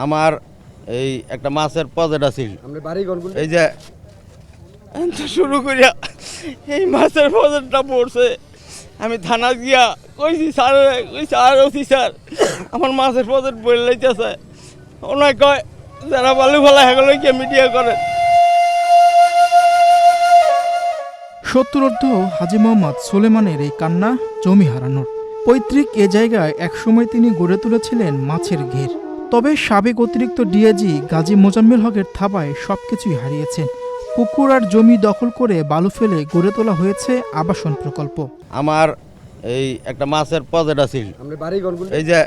আমার এই একটা মাছের প্রজেক্ট আছিল, এই যে শুরু করিয়া এই মাছের প্রজেক্টটা পড়ছে। আমি থানা গিয়া কইছি স্যার অফিসার আমার মাছের প্রজেক্ট বলে লাইতেছে। ওনায় কয় যারা বালু ফেলা সেগুলো কি মিডিয়া করে। সত্তরোর্ধ্ব হাজী মোহাম্মদ সুলেমানের এই কান্না জমি হারানোর। পৈতৃক এ জায়গায় একসময় তিনি গড়ে তুলেছিলেন মাছের ঘের। তবে সাবেক অতিরিক্ত ডিআইজি গাজী মোজাম্মেল হকের থাবায় সবকিছুই হারিয়েছেন। পুকুর আর জমি দখল করে বালু ফেলে গড়ে তোলা হয়েছে আবাসন প্রকল্প। আমার এই একটা মাছের প্রজেক্ট আছিল, এই যে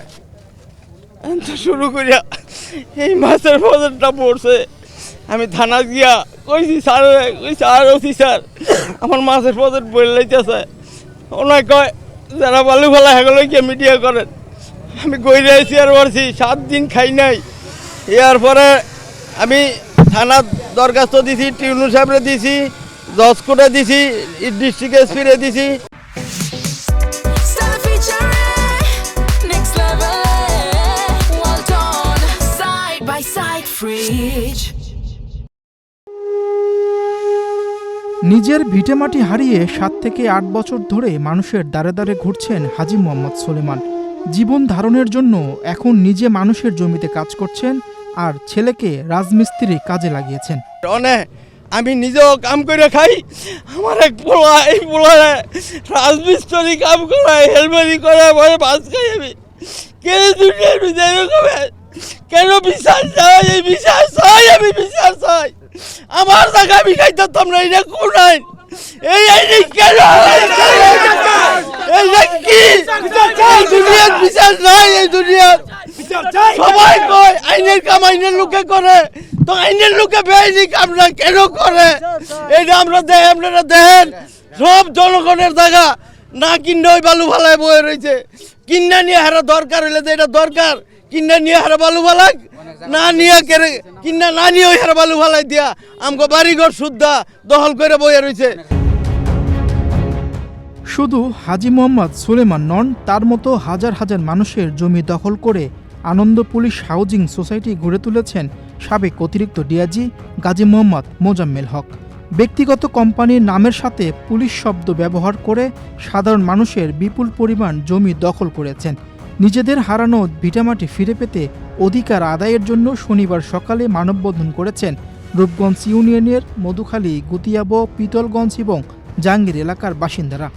শুরু করিয়া এই মাছের প্রজেক্টটা পড়ছে। আমি থানা গিয়া কইছি স্যার অফিসার আমার মাছের প্রজেক্ট বলে লাইতেছে। ওনায় কয় যারা বালু ফেলা সেগুলো কি মিডিয়া করেন। আমি গইরে আইছি আর বলছি 7 দিন খাই নাই। এর পরে আমি থানার দরখাস্ত দিছি, টিউনু সাহেবরে দিছি, জজ কোর্টে দিছি, ডিস্ট্রিক্ট এসপিরে দিছি। নিজের ভিটেমাটি হারিয়ে 7 থেকে 8 বছর ধরে মানুষের দ্বারে দ্বারে ঘুরছেন হাজী মোহাম্মদ সুলেমান। জীবন ধারণের জন্য এখন নিজে মানুষের জমিতে কাজ করছেন আর ছেলেকে রাজমিস্ত্রি কাজে লাগিয়েছেন। আমি নিজেও কাম করে খাই, আমার এক পোলা এই পোলা রাজমিস্ত্রি কাম করায়, হেলমেরি করে মাছ খাই। আমি কেন দুনিয়ার ভিতরে কেন বিচার চাই? এই বিচার চাই, আমি বিচার চাই। আমার জায়গা আমি খাইতে তোমরা এটা কোন আইন? এই আইনে কেন কি দুনিয়ার বিচার নাই? এই দুনিয়ার সবাই কয় আইনের কাম আইনের লোকে করে, তো আইনের লোকে বেআইনি কামরা কেন করে? এটা আপনারা দেখেন সব জনগণের জায়গা না কিনে ওই বালু ফালায় বয়ে রয়েছে। কিনা নিয়ে হারা দরকার হইলে তো এটা দরকার, কিনা নিয়ে হারা বালু ফালাক না নিয়ে কিনা না নিয়ে ওই হারা বালু ফালাই দিয়া আমগো বাড়িঘর শুদ্ধা দখল করে বয়ে রয়েছে। শুধু হাজী মোহাম্মদ সুলেমান নন, তার মতো হাজার হাজার মানুষের জমি দখল করে আনন্দ পুলিশ হাউজিং সোসাইটি গড়ে তুলেছেন সাবেক অতিরিক্ত ডিআইজি গাজী মোহাম্মদ মোজাম্মেল হক। ব্যক্তিগত কোম্পানির নামের সাথে পুলিশ শব্দ ব্যবহার করে সাধারণ মানুষের বিপুল পরিমাণ জমি দখল করেছেন। নিজেদের হারানো ভিটামাটি ফিরে পেতে অধিকার আদায়ের জন্য শনিবার সকালে মানববন্ধন করেছেন রূপগঞ্জ ইউনিয়নের মধুখালী, গুতিয়াব, পিতলগঞ্জ এবং জাহাঙ্গীর এলাকার বাসিন্দারা।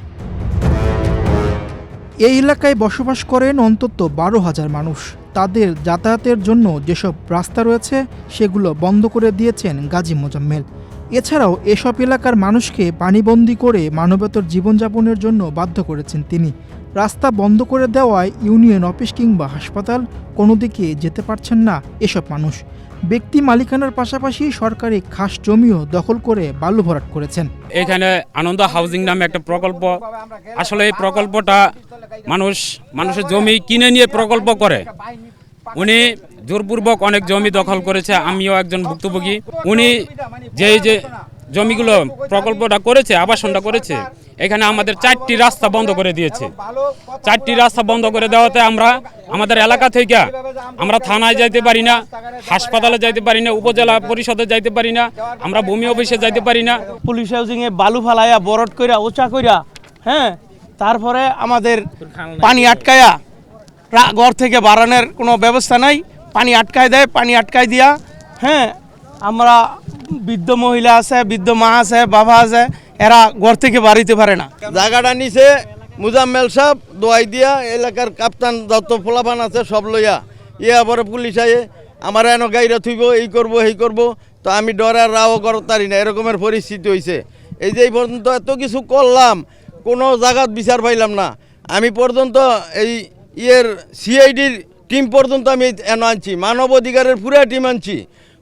এই এলাকায় বসবাস করেন অন্তত 12,000 মানুষ। তাদের যাতায়াতের জন্য যেসব রাস্তা রয়েছে সেগুলো বন্ধ করে দিয়েছেন গাজী মোজাম্মেল। এছাড়াও এসব এলাকার মানুষকে পানিবন্দী করে মানবেতর জীবনযাপনের জন্য বাধ্য করেছেন তিনি। রাস্তা বন্ধ করে দেওয়ায় ইউনিয়ন অফিস কিংবা হাসপাতাল কোনো দিকে যেতে পারছেন না এসব মানুষ। ব্যক্তি মালিকানার পাশাপাশি সরকারি খাস জমিও দখল করে বালু ভরাট করেছেন। এখানে আনন্দ হাউজিং নামে একটা প্রকল্প, আসলে এই প্রকল্পটা মানুষের জমি কিনে নিয়ে প্রকল্প করে। উনি জোরপূর্বক অনেক জমি দখল করেছে, আমিও একজন ভুক্তভোগী। উনি যে জমিগুলো প্রকল্পটা করেছে, আবাসনটা করেছে, এখানে আমাদের 4টি রাস্তা বন্ধ করে দিয়েছে। 4টি রাস্তা বন্ধ করে দেওয়াতে আমাদের এলাকা থেকে আমরা থানায় যাইতে পারি না, হাসপাতালে যাইতে পারি না, উপজেলা পরিষদে যাইতে পারি না, আমরা ভূমি অফিসে যাইতে পারি না। পুলিশ হাউজিংয়ে বালু ফালাইয়া বরট কইরা ওচা কইরা, হ্যাঁ, তারপরে আমাদের পানি আটকায়া ঘর থেকে বাড়ানোর কোনো ব্যবস্থা নাই, পানি আটকায় দেয়। পানি আটকায় দিয়া, হ্যাঁ, আমরা বৃদ্ধ মহিলা আছে, বৃদ্ধ মা আছে, বাবা আছে, এরা ঘর থেকে বাড়িতে পারে না। জায়গাটা নিচে মুজাম্মেল সাহেব দোয়াই দিয়া এলাকার কাপ্তান যত ফলাফান আছে সব লইয়া পরে পুলিশ আয়ে আমার এনে গাইরা থুইব, এই করবো এই করবো, তো আমি ডরার রাও করতারি না, এরকমের পরিস্থিতি হয়েছে। এই যে এই পর্যন্ত এত কিছু করলাম, কোনো জায়গাত বিচার পাইলাম না। আমি পর্যন্ত এই সিআইডির টিম পর্যন্ত আমি এনে আনছি, মানব অধিকারের পুরা টিম আনছি,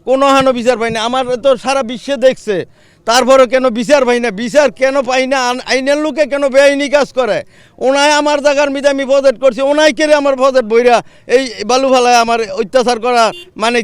কোনো হানো বিচার পাই না। আমার তো সারা বিশ্বে দেখছে, তারপরে কেন বিচার পাই না? বিচার কেন পাই না? আইনের লোকে কেন বেআইনি কাজ করে? ওনায় আমার জায়গার মধ্যে আমি প্রজেক্ট করছি, ওনাই কেড়ে আমার প্রজেক্ট বইরা এই বালু ফালায় আমার অত্যাচার করা মানে।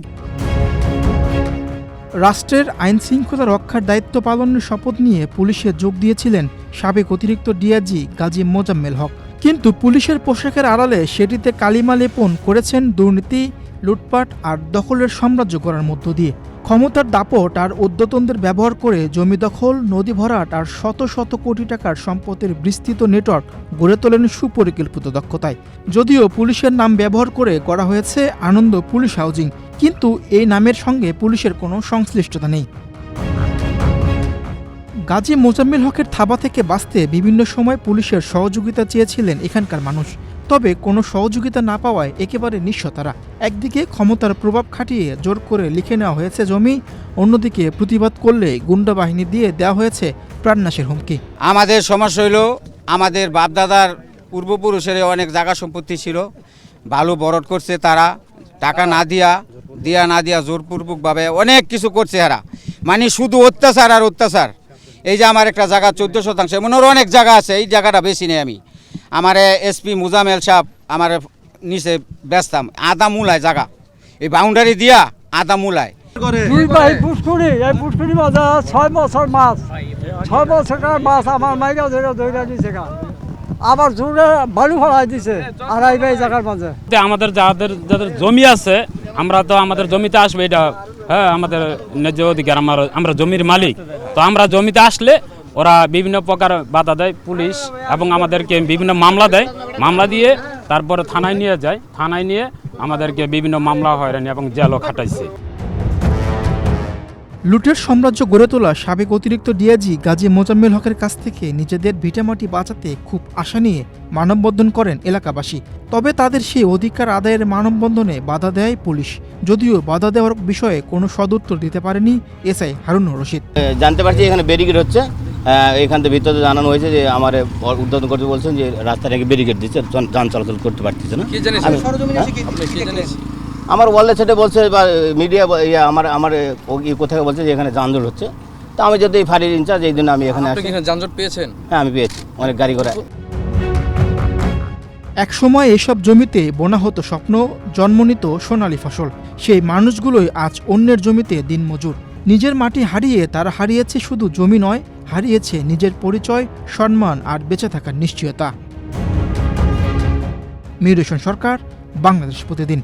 রাষ্ট্রের আইন শৃঙ্খলা রক্ষার দায়িত্ব পালনের শপথ নিয়ে পুলিশে যোগ দিয়েছিলেন সাবেক অতিরিক্ত ডিআইজি গাজী মোজাম্মেল হক। কিন্তু পুলিশের পোশাকের আড়ালে সেটিতে কালিমা লেপন করেছেন দুর্নীতি, লুটপাট আর দখলের সাম্রাজ্য করার মধ্য দিয়ে। ক্ষমতার দাপট আর উদ্যতনদের ব্যবহার করে জমি দখল, নদী ভরাট আর শত শত কোটি টাকার সম্পদের বিস্তৃত নেটওয়ার্ক গড়ে তোলেন সুপরিকল্পিত দক্ষতায়। যদিও পুলিশের নাম ব্যবহার করে গড়া হয়েছে আনন্দ পুলিশ হাউজিং, কিন্তু এই নামের সঙ্গে পুলিশের কোনো সংশ্লিষ্টতা নেই। গাজী মোজাম্মেল হকের থাবা থেকে বাঁচতে বিভিন্ন সময় পুলিশের সহযোগিতা চেয়েছিলেন এখানকার মানুষ। তবে কোনো সহযোগিতা না পাওয়ায় একেবারে নিঃস্ব তারা। একদিকে ক্ষমতার প্রভাব খাটিয়ে জোর করে লিখে নেওয়া হয়েছে জমি, অন্যদিকে প্রতিবাদ করলে গুন্ডা বাহিনী দিয়ে দেওয়া হয়েছে প্রাণনাশের হুমকি। আমাদের সমস্যা হইল, আমাদের বাপদাদার পূর্বপুরুষের অনেক জায়গা সম্পত্তি ছিল, বালু বরট করছে তারা, টাকা না না দিয়া জোরপূর্বকভাবে অনেক কিছু করছে এরা, মানে শুধু অত্যাচার আর অত্যাচার। এই যে আমার একটা জায়গা 14 শতাংশ, এমন অনেক জায়গা আছে, এই জায়গাটা বেশি নেই আমি। আমার এসপি মোজামেল সাহেব আমার নিচে বেচতাম আদা মূলায় জায়গা, এই বাউন্ডারি দিয়া আদা মূলায়। দুই ভাই পুষ্কুরি, এই পুষ্কুরি মাঝে 6 বছর মাছ, 6 বছর মাছ আমার মাইরা ধরে দিছে গা, আবার জোরে বালু ফলাই দিছে আর এই জায়গার মাঝে। আমাদের যাদের জমি আছে, আমরা তো আমাদের জমিতে আসবে, এটা হ্যাঁ আমাদের ন্যায্য অধিকার, আমরা জমির মালিক। তো আমরা জমিতে আসলে ওরা বিভিন্ন প্রকার বাধা দেয় পুলিশ, এবং আমাদেরকে বিভিন্ন মামলা দেয়, মামলা দিয়ে তারপরে থানায় নিয়ে যায়, থানায় নিয়ে আমাদেরকে বিভিন্ন মামলা হয়রানি এবং জেলও খাটাইছে। লুটের সাম্রাজ্য গড়ে তোলা সাবেক অতিরিক্ত ডিআইজি গাজী মোজাম্মেল হকের কাছ থেকে নিজেদের ভিটামাটি বাঁচাতে খুব আশা নিয়ে মানববন্ধন করেন এলাকাবাসী। তবে তাদের সেই অধিকার আদায়ের মানববন্ধনে বাধা দেয় পুলিশ, যদিও বাধা দেওয়ার বিষয়ে কোনো সদুত্তর দিতে পারেনি এসআই হারুনুর রশিদ। জানতে পারছি এখানে ব্যারিকেড হচ্ছে, এখান থেকে ভিতরে জানানো হয়েছে যে আমার উদ্বোধন করতে বলছেন যে রাস্তা থেকে ব্যারিকেড দিচ্ছে, যান চলাচল করতে পারতেছে না। আমার ওয়ালে সেটা বলছে বা মিডিয়া আমার কোথায় বলছে যে এখানে যানজট হচ্ছে। তো আমি যদি এই ফাঁড়ির ইনচার্জ, এই জন্য আমি এখানে আসি। যানজট পেয়েছেন? হ্যাঁ আমি পেয়েছি, অনেক গাড়ি ঘোড়া। একসময় এসব জমিতে বোনা হতো স্বপ্ন, জন্ম নিত সোনালী ফসল। সেই মানুষগুলোই আজ অন্যের জমিতে দিনমজুর। নিজের মাটি হারিয়ে তারা হারিয়েছে শুধু জমি নয়, হারিয়েছে নিজের পরিচয়, সম্মান আর বেঁচে থাকার নিশ্চয়তা। মিরুষণ সরকার, বাংলাদেশ প্রতিদিন।